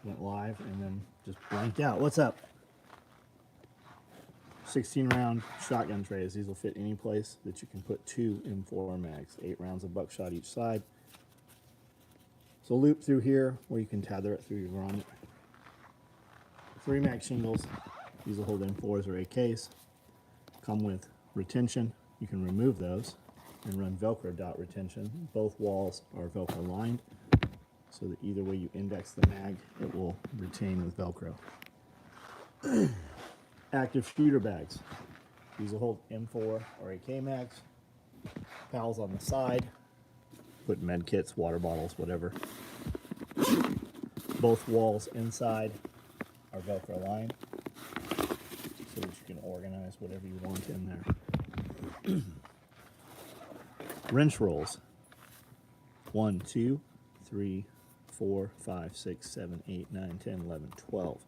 went live and then just blanked out. What's up? 16 round shotgun trays. These will fit any place that you can put 2 M4 mags. 8 rounds of buckshot each side. So loop through here where you can tether it through your run. 3 mag shingles. These will hold M4s or AKs. Come with retention. You can remove those and run Velcro dot retention. Both walls are Velcro lined, so that either way you index the mag, it will retain with Velcro. Active shooter bags. These will hold M4 or AK mags. Pals on the side. Put med kits, water bottles, whatever. Both walls inside are Velcro lined, so that you can organize whatever you want in there. Wrench rolls. 1, 2, 3, 4, 5, 6, 7, 8, 9, 10, 11, 12.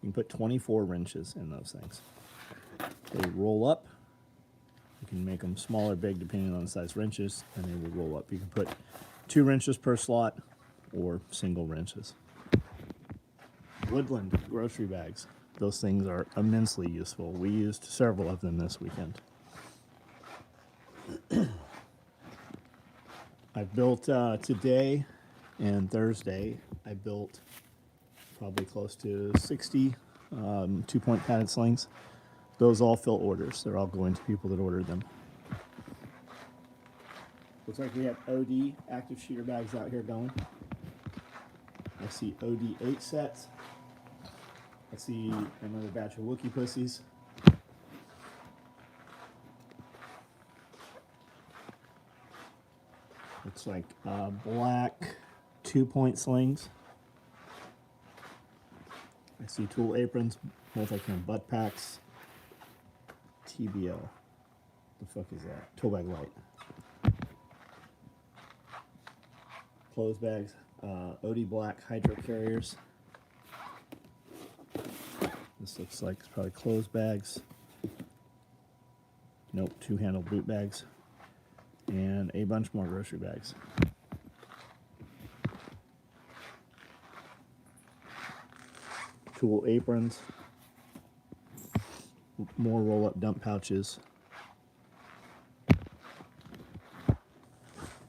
You can put 24 wrenches in those things. They roll up. You can make them small or big depending on the size wrenches, and they will roll up. You can put 2 wrenches per slot or single wrenches. Woodland grocery bags. Those things are immensely useful. We used several of them this weekend. I built today and Thursday, I built probably close to 60 2-point padded slings. Those all fill orders. They're all going to people that ordered them. Looks like we have OD active shooter bags out here going. I see OD 8 sets. I see another batch of Wookie pussies. Looks like black 2-point slings. I see tool aprons, multi-cam butt packs, TBL. The fuck is that? Tool bag light. Clothes bags, OD black hydro carriers. This looks like it's probably clothes bags. Nope, 2-handle boot bags. And a bunch more grocery bags. Tool aprons. More roll-up dump pouches.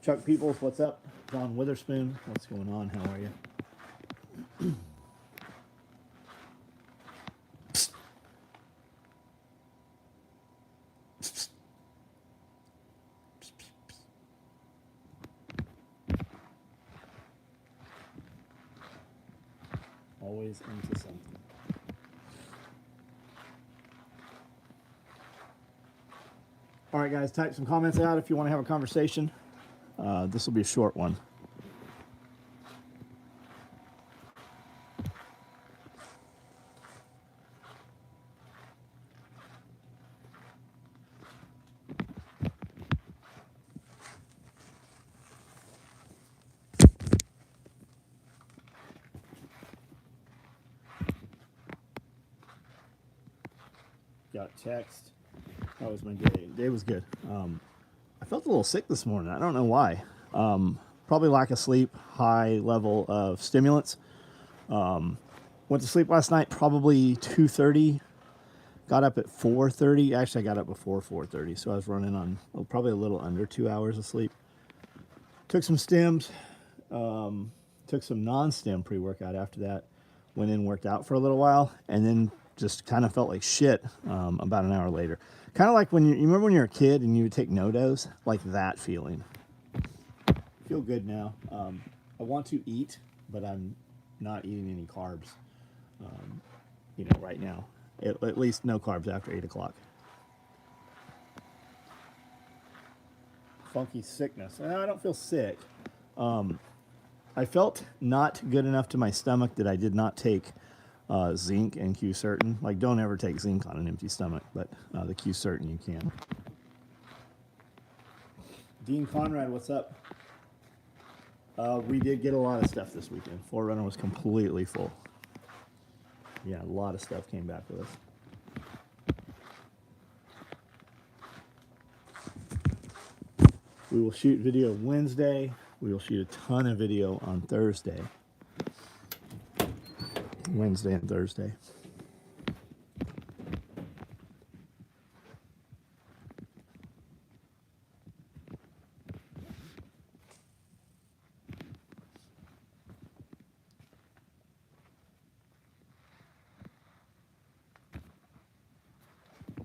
Chuck Peoples, what's up? John Witherspoon, what's going on? How are you? Always into something. All right, guys, type some comments out if you want to have a conversation. This will be a short one. Got text. How was my day? Day was good. I felt a little sick this morning. I don't know why. Probably lack of sleep, high level of stimulants. Went to sleep last night probably 2:30. Got up at 4:30. Actually, I got up before 4:30, so I was running on probably a little under 2 hours of sleep. Took some stims. Took some non-stim pre-workout after that. Went in, worked out for a little while, and then just kind of felt like shit about an hour later. Kind of like when you remember when you were a kid and you would take no-dos? Like that feeling. Feel good now. I want to eat, but I'm not eating any carbs, right now. At least no carbs after 8 o'clock. Funky sickness. I don't feel sick. I felt not good enough to my stomach that I did not take zinc and Q-Certain. Like, don't ever take zinc on an empty stomach, but the Q-Certain you can. Dean Conrad, what's up? We did get a lot of stuff this weekend. 4Runner was completely full. Yeah, a lot of stuff came back with us. We will shoot video Wednesday. We will shoot a ton of video on Thursday. Wednesday and Thursday.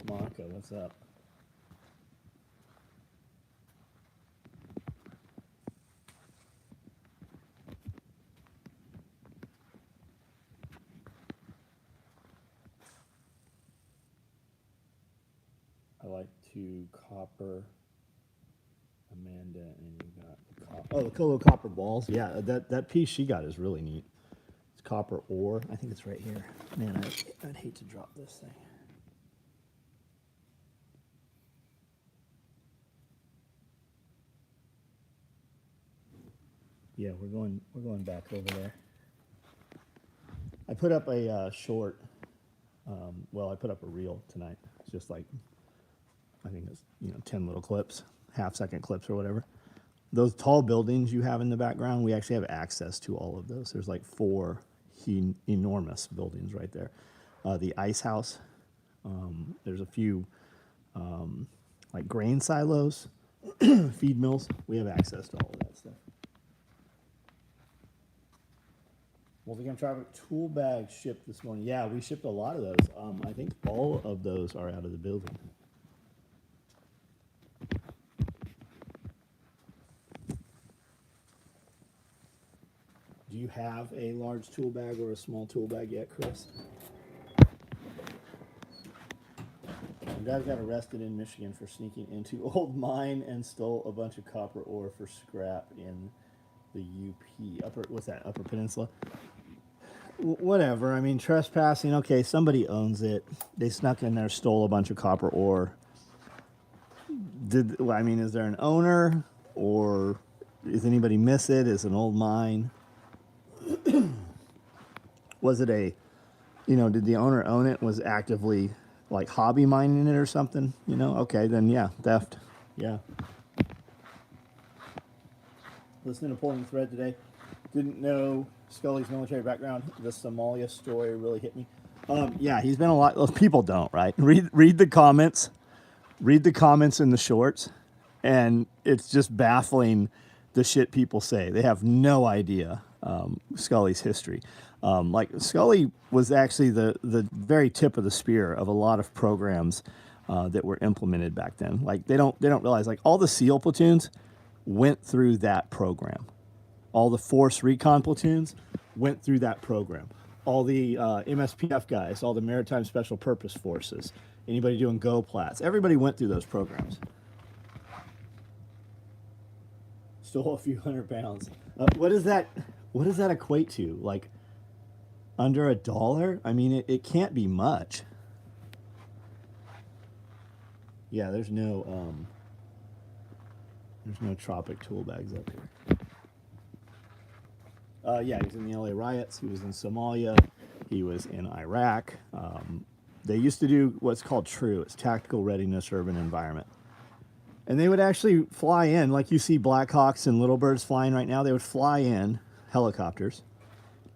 Monica, what's up? I like to copper Amanda, and you got the copper. Oh, the Colo copper balls. Yeah, that piece she got is really neat. It's copper ore. I think it's right here. Man, I'd hate to drop this thing. Yeah, we're going back over there. I put up a short. Well, I put up a reel tonight. It's just like, I think it's 10 little clips, half-second clips or whatever. Those tall buildings you have in the background, we actually have access to all of those. There's like 4 enormous buildings right there. The ice house. There's a few like grain silos, feed mills. We have access to all of that stuff. Multicam Traffic tool bag shipped this morning. Yeah, we shipped a lot of those. I think all of those are out of the building. Do you have a large tool bag or a small tool bag yet, Chris? Some guys got arrested in Michigan for sneaking into old mine and stole a bunch of copper ore for scrap in the UP. Upper Peninsula? Whatever. I mean, trespassing. Okay, somebody owns it. They snuck in there, stole a bunch of copper ore. Is there an owner, or does anybody miss it? Is it an old mine? Was it did the owner own it? Was actively like hobby mining it or something? Okay, then yeah, theft. Yeah. Listening to Pulling the Thread today. Didn't know Scully's military background. The Somalia story really hit me. Yeah, he's been a lot. Those people don't, right? Read the comments. Read the comments in the shorts, and it's just baffling the shit people say. They have no idea Scully's history. Like Scully was actually the very tip of the spear of a lot of programs that were implemented back then. Like they don't realize, like, all the SEAL platoons went through that program. All the force recon platoons went through that program. All the MSPF guys, all the Maritime Special Purpose Forces, anybody doing GoPlats, everybody went through those programs. Stole a few £100. What does that equate to? Like under $1? I mean, it can't be much. Yeah, there's no Tropic tool bags up here. Yeah, he was in the LA riots. He was in Somalia. He was in Iraq. They used to do what's called TRU. It's Tactical Readiness Urban Environment. And they would actually fly in, like you see Blackhawks and Little Birds flying right now. They would fly in helicopters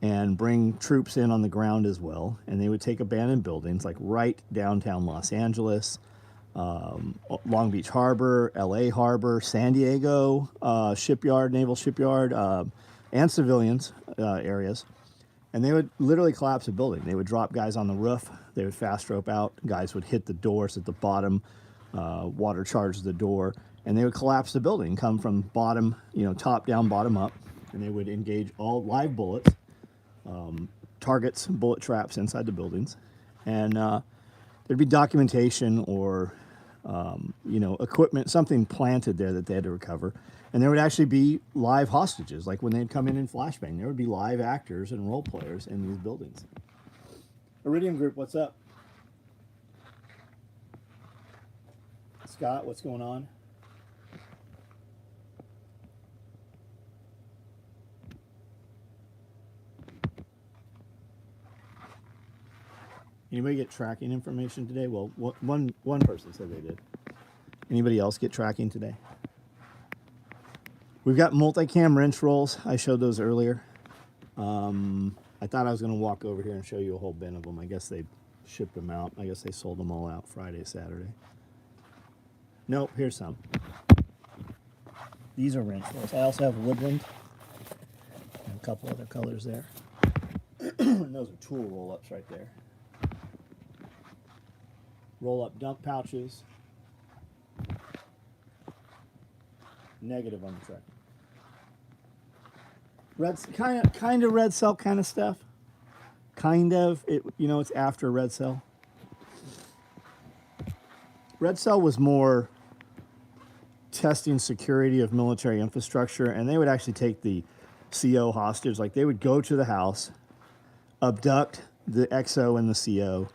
and bring troops in on the ground as well. And they would take abandoned buildings, like right downtown Los Angeles, Long Beach Harbor, LA Harbor, San Diego shipyard, naval shipyard, and civilians areas. And they would literally collapse a building. They would drop guys on the roof. They would fast rope out. Guys would hit the doors at the bottom, water charge the door, and they would collapse the building, come from bottom, top down, bottom up, and they would engage all live bullets, targets, bullet traps inside the buildings. And there'd be documentation or, equipment, something planted there that they had to recover. And there would actually be live hostages. Like when they'd come in flashbang, there would be live actors and role players in these buildings. Iridium Group, what's up? Scott, what's going on? Anybody get tracking information today? Well, one person said they did. Anybody else get tracking today? We've got multicam wrench rolls. I showed those earlier. I thought I was going to walk over here and show you a whole bin of them. I guess they shipped them out. I guess they sold them all out Friday, Saturday. Nope, here's some. These are wrench rolls. I also have woodland and a couple other colors there. And those are tool roll-ups right there. Roll-up dump pouches. Negative on the truck. Kind of red cell kind of stuff. Kind of, it's after red cell. Red cell was more testing security of military infrastructure, and they would actually take the CO hostage. Like, they would go to the house, abduct the XO and the CO,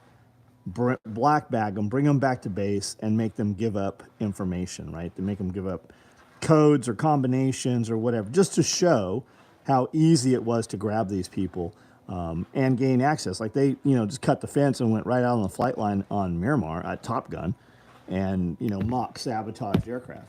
black bag them, bring them back to base, and make them give up information, right? To make them give up codes or combinations or whatever, just to show how easy it was to grab these people and gain access. Like, they, just cut the fence and went right out on the flight line on Miramar at Top Gun and, mock sabotaged aircraft.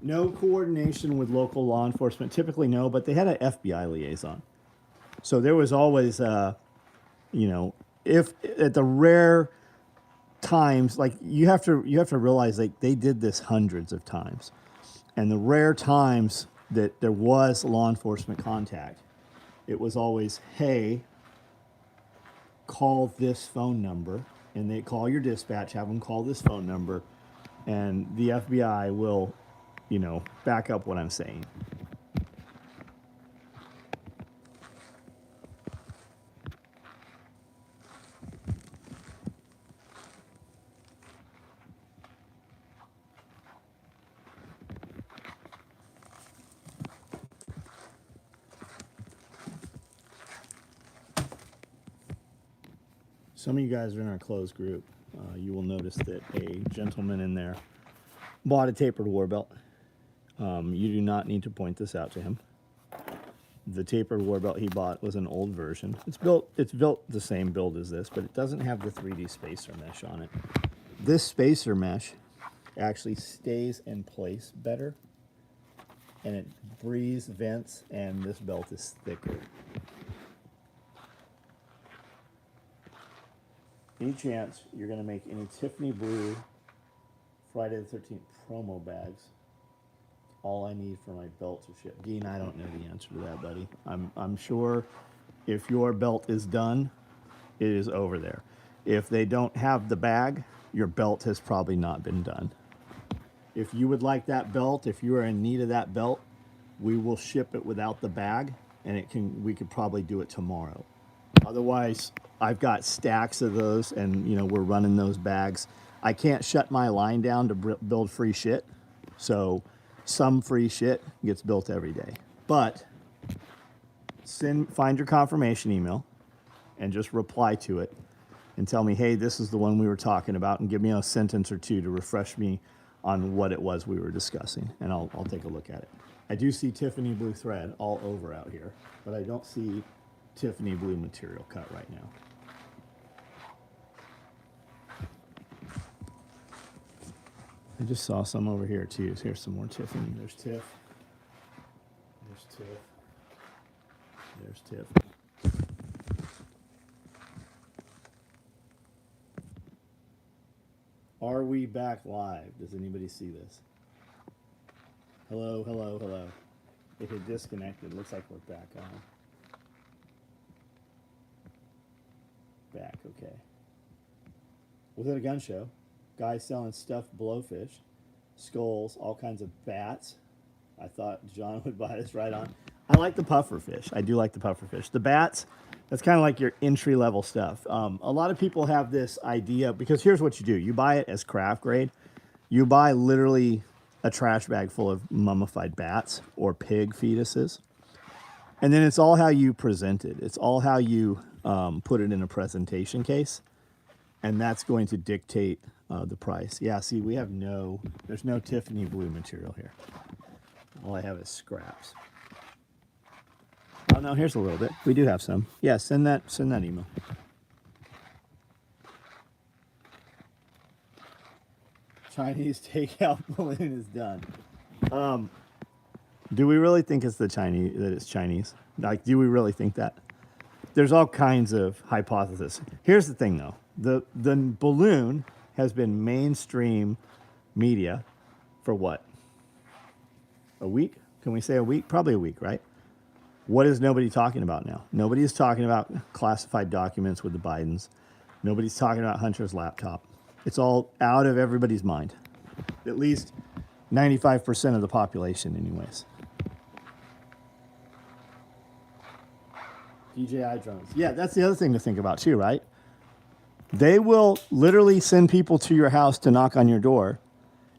No coordination with local law enforcement. Typically, no, but they had an FBI liaison. So there was always, if at the rare times, like, you have to realize, like, they did this hundreds of times, and the rare times that there was law enforcement contact, it was always, hey, call this phone number, and they call your dispatch, have them call this phone number, and the FBI will, back up what I'm saying. Some of you guys are in our closed group. You will notice that a gentleman in there bought a tapered war belt. You do not need to point this out to him. The tapered war belt he bought was an old version. It's built the same build as this, but it doesn't have the 3D spacer mesh on it. This spacer mesh actually stays in place better, and it breathes, vents, and this belt is thicker. Any chance you're going to make any Tiffany blue Friday the 13th promo bags? All I need for my belt to ship. Dean, I don't know the answer to that, buddy. I'm sure if your belt is done, it is over there. If they don't have the bag, your belt has probably not been done. If you would like that belt, if you are in need of that belt, we will ship it without the bag, and we could probably do it tomorrow. Otherwise, I've got stacks of those, and we're running those bags. I can't shut my line down to build free shit, so some free shit gets built every day. But find your confirmation email and just reply to it and tell me, hey, this is the one we were talking about, and give me a sentence or two to refresh me on what it was we were discussing, and I'll take a look at it. I do see Tiffany blue thread all over out here, but I don't see Tiffany blue material cut right now. I just saw some over here too. Here's some more Tiffany. There's Tiff. There's Tiff. There's Tiff. Are we back live? Does anybody see this? Hello, hello, hello. It had disconnected. Looks like we're back on. Back, okay. Was it a gun show? Guys selling stuffed blowfish, skulls, all kinds of bats. I thought John would buy this right on. I like the puffer fish. I do like the puffer fish. The bats, that's kind of like your entry-level stuff. A lot of people have this idea, because here's what you do. You buy it as craft grade. You buy literally a trash bag full of mummified bats or pig fetuses. And then it's all how you present it. It's all how you put it in a presentation case. And that's going to dictate the price. Yeah, see, there's no Tiffany blue material here. All I have is scraps. Oh no, here's a little bit. We do have some. Yeah, send that email. Chinese takeout balloon is done. Do we really think it's that it's Chinese? Like, do we really think that? There's all kinds of hypotheses. Here's the thing, though: the balloon has been mainstream media for what? A week? Can we say a week? Probably a week, right? What is nobody talking about now? Nobody is talking about classified documents with the Bidens. Nobody's talking about Hunter's laptop. It's all out of everybody's mind. At least 95% of the population, anyways. DJI drones. Yeah, that's the other thing to think about too, right? They will literally send people to your house to knock on your door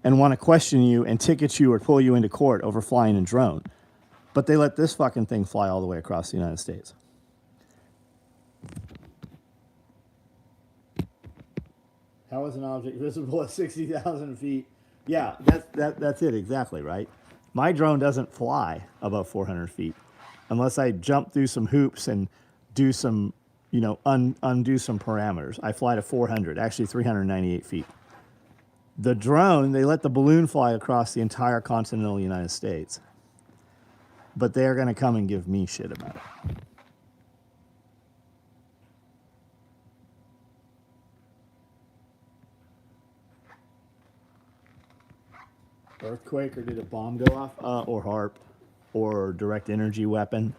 and want to question you and ticket you or pull you into court over flying a drone. But they let this fucking thing fly all the way across the United States. How is an object visible at 60,000 feet? Yeah, that's it exactly, right? My drone doesn't fly above 400 feet unless I jump through some hoops and do some, undo some parameters. I fly to 400, actually 398 feet. The drone, they let the balloon fly across the entire continental United States. But they're going to come and give me shit about it. Earthquake, or did a bomb go off? Or HARP, or direct energy weapon.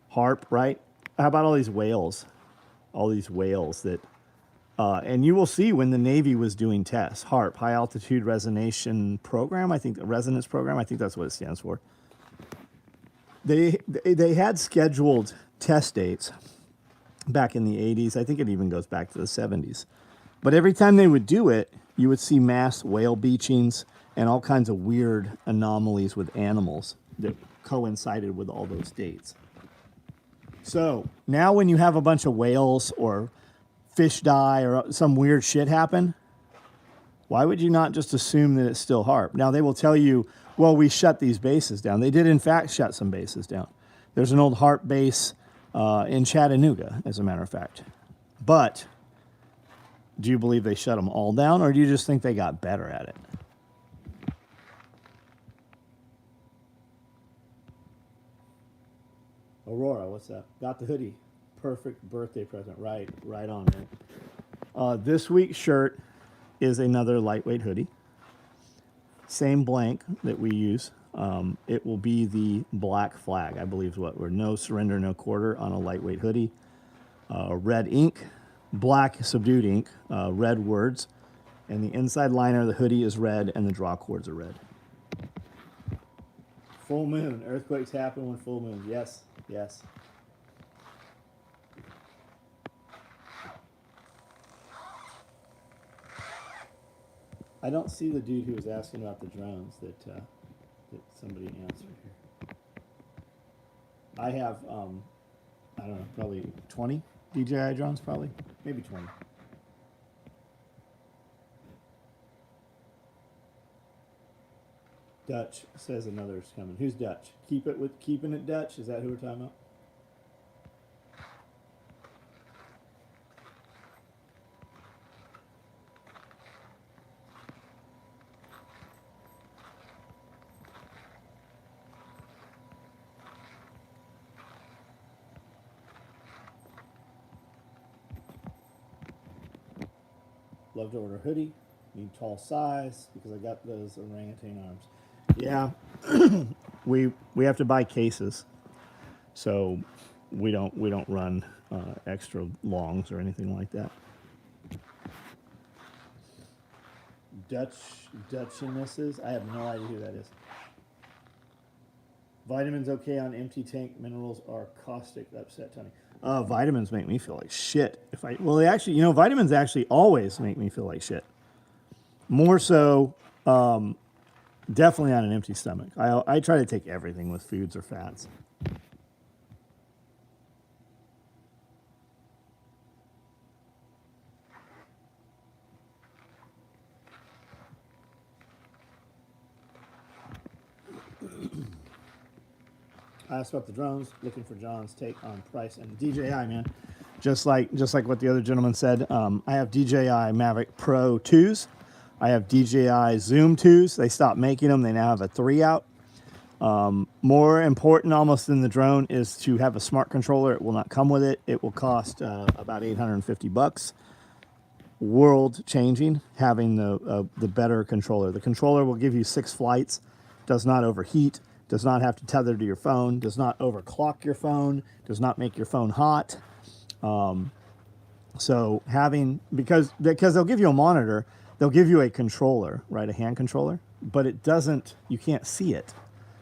HARP, right? How about all these whales? All these whales that... and you will see when the Navy was doing tests. HARP, High Altitude Resonance Program, I think that's what it stands for. They had scheduled test dates back in the 80s. I think it even goes back to the 70s. But every time they would do it, you would see mass whale beachings and all kinds of weird anomalies with animals that coincided with all those dates. So now when you have a bunch of whales or fish die or some weird shit happen, why would you not just assume that it's still HARP? Now they will tell you, well, we shut these bases down. They did, in fact, shut some bases down. There's an old HARP base in Chattanooga, as a matter of fact. But do you believe they shut them all down, or do you just think they got better at it? Aurora, what's that? Got the hoodie. Perfect birthday present. Right on, man. This week's shirt is another lightweight hoodie. Same blank that we use. It will be the black flag, I believe is what we're. No surrender, no quarter on a lightweight hoodie. Red ink, black subdued ink, red words. And the inside liner of the hoodie is red and the draw cords are red. Full moon. Earthquakes happen when full moon. Yes. I don't see the dude who was asking about the drones that somebody answered here. I have, I don't know, probably 20 DJI drones, probably. Maybe 20. Dutch says another's coming. Who's Dutch? Keeping it Dutch? Is that who we're talking about? Love to order a hoodie. Need tall size because I got those orangutan arms. Yeah, we have to buy cases, so we don't run extra longs or anything like that. Dutchinesses? I have no idea who that is. Vitamins okay on empty tank. Minerals are caustic. Upset Tony. Vitamins make me feel like shit. They actually, vitamins actually always make me feel like shit. More so, definitely on an empty stomach. I try to take everything with foods or fats. I asked about the drones, looking for John's take on price and DJI, man. Just like what the other gentleman said, I have DJI Mavic Pro 2s. I have DJI Zoom 2s. They stopped making them. They now have a 3 out. More important almost than the drone is to have a smart controller. It will not come with it. It will cost about $850. World changing having the better controller. The controller will give you 6 flights, does not overheat, does not have to tether to your phone, does not overclock your phone, does not make your phone hot. So having, because they'll give you a monitor, they'll give you a controller, right, a hand controller, but it doesn't, you can't see it.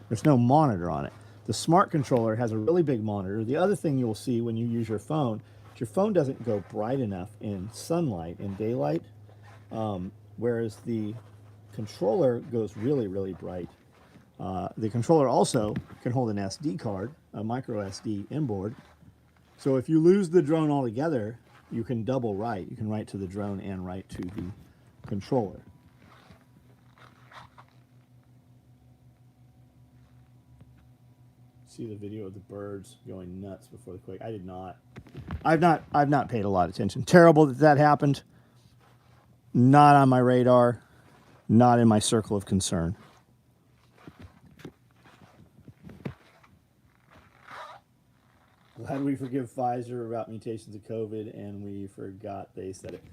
There's no monitor on it. The smart controller has a really big monitor. The other thing you'll see when you use your phone, is your phone doesn't go bright enough in sunlight, in daylight, whereas the controller goes really, really bright. The controller also can hold an SD card, a micro SD inboard. So if you lose the drone altogether, you can double write. You can write to the drone and write to the controller. See the video of the birds going nuts before the quake. I did not. I've not paid a lot of attention. Terrible that happened. Not on my radar. Not in my circle of concern. Glad we forgive Pfizer about mutations of COVID, and we forgot they said it.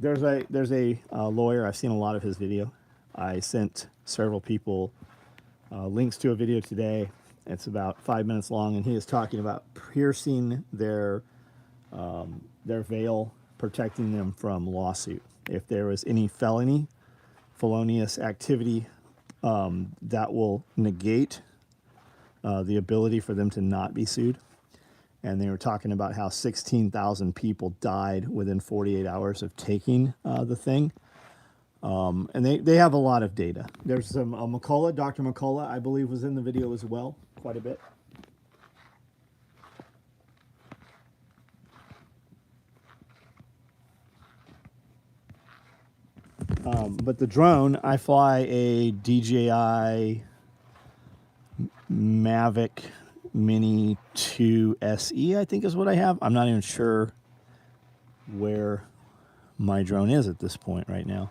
There's a lawyer. I've seen a lot of his video. I sent several people links to a video today. It's about 5 minutes long, and he is talking about piercing their veil, protecting them from lawsuit. If there was any felonious activity, that will negate the ability for them to not be sued. And they were talking about how 16,000 people died within 48 hours of taking the thing. And they have a lot of data. There's some McCullough, Dr. McCullough, I believe, was in the video as well, quite a bit. But the drone, I fly a DJI Mavic Mini 2 SE, I think is what I have. I'm not even sure where my drone is at this point right now.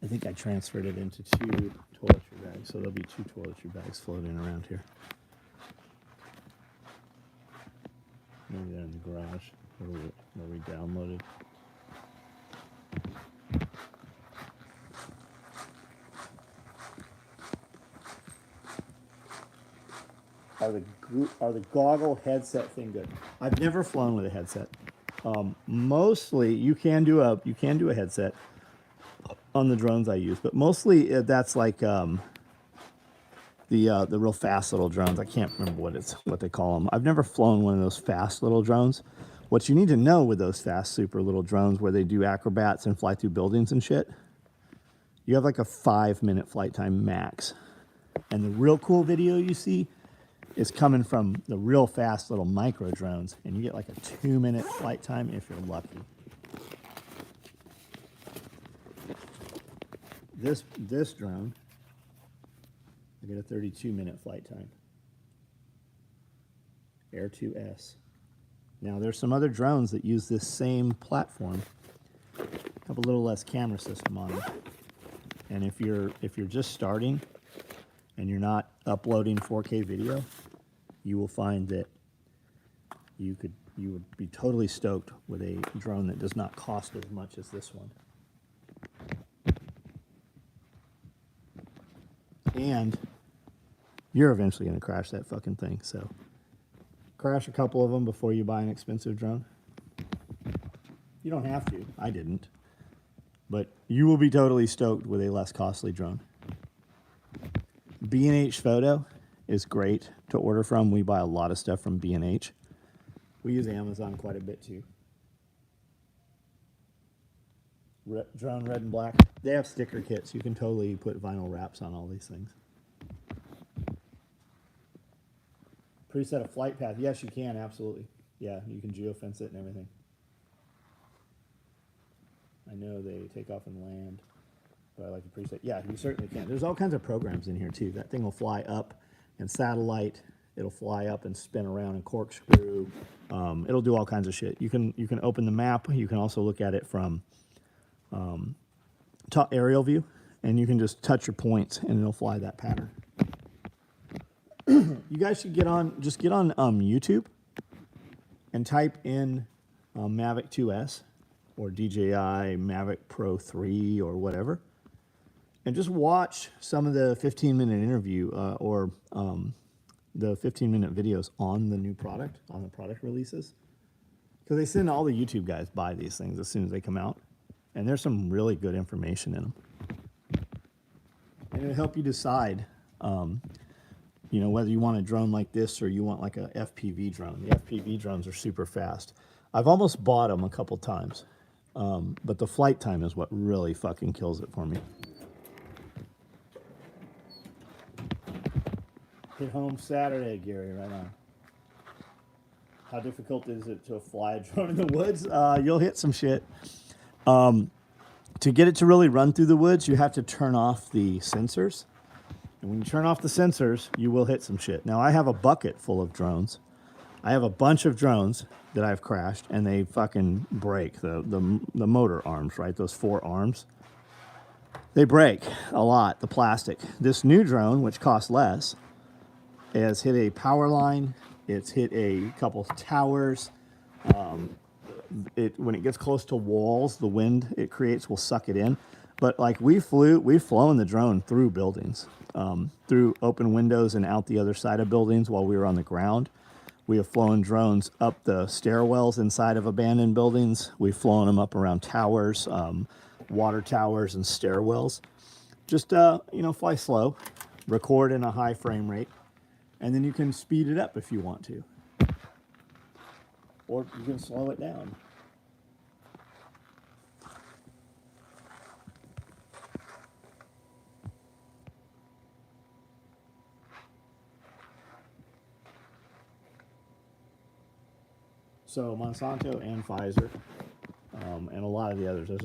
I think I transferred it into 2 toiletry bags, so there'll be 2 toiletry bags floating around here. Maybe they're in the garage where we downloaded. Are the goggle headset thing good? I've never flown with a headset. Mostly you can do a headset on the drones I use, but mostly that's like the real fast little drones. I can't remember what they call them. I've never flown one of those fast little drones. What you need to know with those fast super little drones where they do acrobats and fly through buildings and shit, you have like a 5-minute flight time max. And the real cool video you see is coming from the real fast little micro drones, and you get like a 2-minute flight time if you're lucky. This drone, I get a 32-minute flight time. Air 2S. Now there's some other drones that use this same platform, have a little less camera system on them. And if you're just starting and you're not uploading 4K video, you will find that you would be totally stoked with a drone that does not cost as much as this one. And you're eventually going to crash that fucking thing, so crash a couple of them before you buy an expensive drone. You don't have to. I didn't. But you will be totally stoked with a less costly drone. B&H Photo is great to order from. We buy a lot of stuff from B&H. We use Amazon quite a bit too. Drone red and black. They have sticker kits. You can totally put vinyl wraps on all these things. Preset a flight path. Yes, you can, absolutely. Yeah, you can geofence it and everything. I know they take off and land, but I like to preset. Yeah, you certainly can. There's all kinds of programs in here too. That thing will fly up and satellite. It'll fly up and spin around and corkscrew. It'll do all kinds of shit. You can open the map. You can also look at it from top aerial view, and you can just touch your points and it'll fly that pattern. You guys should get on YouTube and type in Mavic 2S or DJI Mavic Pro 3 or whatever, and just watch some of the 15-minute interview or the 15-minute videos on the new product, on the product releases. Because they send all the YouTube guys buy these things as soon as they come out. And there's some really good information in them. And it'll help you decide, you know, whether you want a drone like this or you want like a FPV drone. The FPV drones are super fast. I've almost bought them a couple times. But the flight time is what really fucking kills it for me. Hit home Saturday, Gary, right on. How difficult is it to fly a drone in the woods? You'll hit some shit. To get it to really run through the woods, you have to turn off the sensors. And when you turn off the sensors, you will hit some shit. Now, I have a bucket full of drones. I have a bunch of drones that I've crashed, and they fucking break. The motor arms, right? Those 4 arms. They break a lot, the plastic. This new drone, which costs less, has hit a power line. It's hit a couple towers. When it gets close to walls, the wind it creates will suck it in. But like we've flown the drone through buildings, through open windows and out the other side of buildings while we were on the ground. We have flown drones up the stairwells inside of abandoned buildings. We've flown them up around towers, water towers and stairwells. Just, you know, fly slow, record in a high frame rate, and then you can speed it up if you want to. Or you can slow it down. So Monsanto and Pfizer, and a lot of the others. There's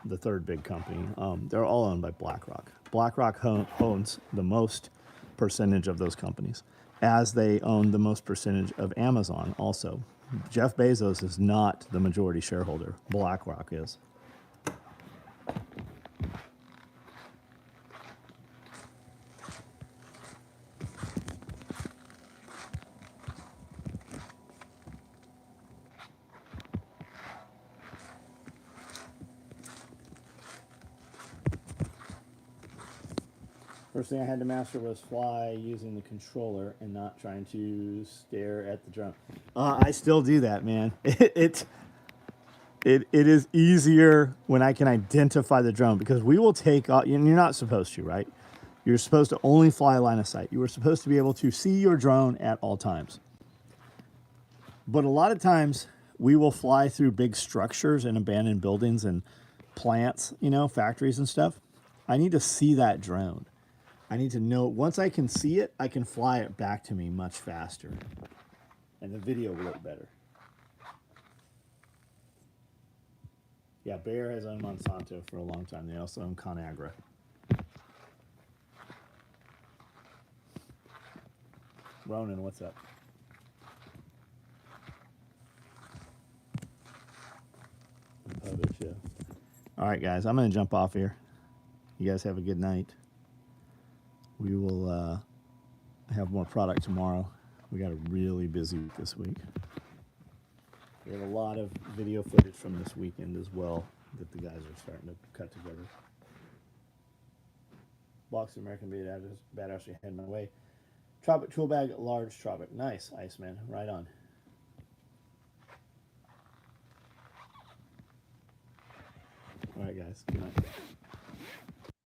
the third big company. They're all owned by BlackRock. BlackRock owns the most percentage of those companies, as they own the most percentage of Amazon also. Jeff Bezos is not the majority shareholder. BlackRock is. First thing I had to master was fly using the controller and not trying to stare at the drone. I still do that, man. It is easier when I can identify the drone, because we will take off, and you're not supposed to, right? You're supposed to only fly line of sight. You were supposed to be able to see your drone at all times. But a lot of times we will fly through big structures and abandoned buildings and plants, you know, factories and stuff. I need to see that drone. I need to know, once I can see it, I can fly it back to me much faster. And the video will look better. Yeah, Bayer has owned Monsanto for a long time. They also own ConAgra. Ronan, what's up? All right, guys, I'm going to jump off here. You guys have a good night. We will have more product tomorrow. We got a really busy week this week. We have a lot of video footage from this weekend as well that the guys are starting to cut together. Box of American Badass heading my way. Tropic tool bag, large Tropic. Nice, Iceman. Right on. All right, guys. Good night.